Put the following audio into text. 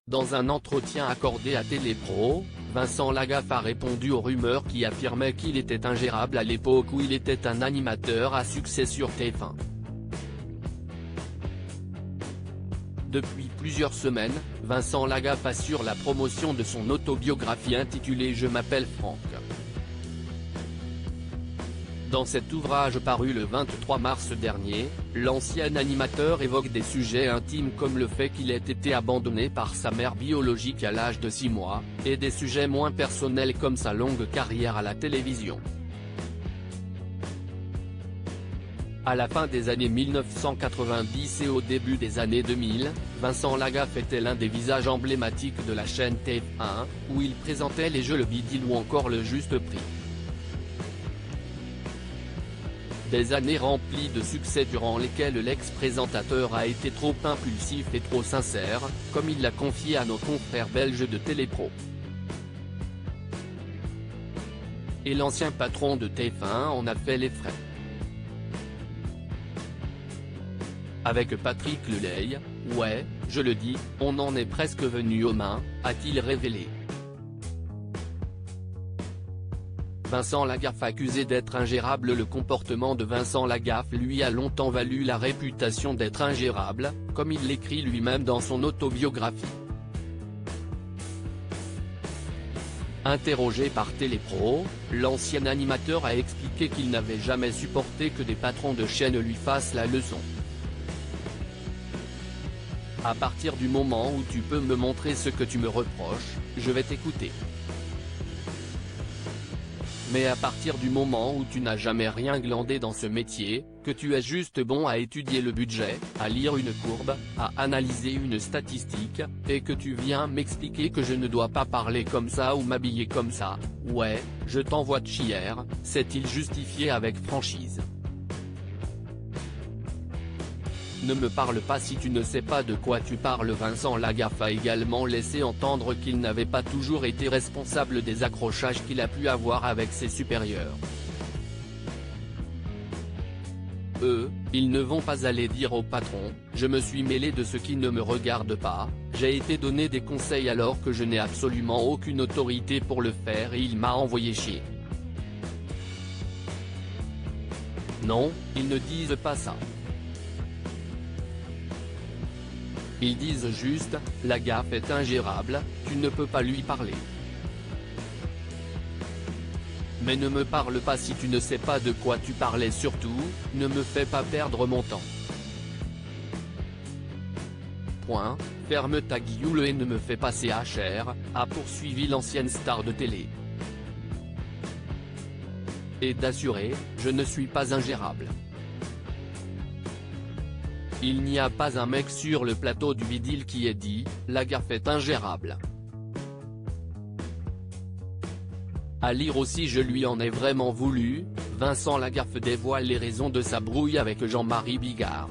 Dans un entretien accordé à Télépro, Vincent Lagaffe a répondu aux rumeurs qui affirmaient qu'il était ingérable à l'époque où il était un animateur à succès sur TF1. Depuis plusieurs semaines, Vincent Lagaffe assure la promotion de son autobiographie intitulée « Je m'appelle Franck ». Dans cet ouvrage paru le 23 mars dernier, l'ancien animateur évoque des sujets intimes comme le fait qu'il ait été abandonné par sa mère biologique à l'âge de 6 mois, et des sujets moins personnels comme sa longue carrière à la télévision. À la fin des années 1990 et au début des années 2000, Vincent Lagaffe était l'un des visages emblématiques de la chaîne TF1, où il présentait les jeux Le Bidil ou encore Le Juste Prix. Des années remplies de succès durant lesquelles l'ex-présentateur a été trop impulsif et trop sincère, comme il l'a confié à nos confrères belges de Télépro. Et l'ancien patron de TF1 en a fait les frais. Avec Patrick Lelay, ouais, je le dis, on en est presque venu aux mains, a-t-il révélé. Vincent Lagaffe accusé d'être ingérable. Le comportement de Vincent Lagaffe lui a longtemps valu la réputation d'être ingérable, comme il l'écrit lui-même dans son autobiographie. Interrogé par Télépro, l'ancien animateur a expliqué qu'il n'avait jamais supporté que des patrons de chaîne lui fassent la leçon. À partir du moment où tu peux me montrer ce que tu me reproches, je vais t'écouter. Mais à partir du moment où tu n'as jamais rien glandé dans ce métier, que tu es juste bon à étudier le budget, à lire une courbe, à analyser une statistique, et que tu viens m'expliquer que je ne dois pas parler comme ça ou m'habiller comme ça, ouais, je t'envoie de chier, s'est-il justifié avec franchise. Ne me parle pas si tu ne sais pas de quoi tu parles. Vincent Lagaffe a également laissé entendre qu'il n'avait pas toujours été responsable des accrochages qu'il a pu avoir avec ses supérieurs. Ils ne vont pas aller dire au patron, je me suis mêlé de ce qui ne me regarde pas, j'ai été donné des conseils alors que je n'ai absolument aucune autorité pour le faire et il m'a envoyé chier. Non, ils ne disent pas ça. Ils disent juste, Lagaffe est ingérable, tu ne peux pas lui parler. Mais ne me parle pas si tu ne sais pas de quoi tu parlais. Surtout, ne me fais pas perdre mon temps. Point, ferme ta gueule et ne me fais pas CHR, a poursuivi l'ancienne star de télé. Et d'assurer, je ne suis pas ingérable. Il n'y a pas un mec sur le plateau du Bidil qui ait dit, Lagaffe est ingérable. À lire aussi Je lui en ai vraiment voulu, Vincent Lagaffe dévoile les raisons de sa brouille avec Jean-Marie Bigard.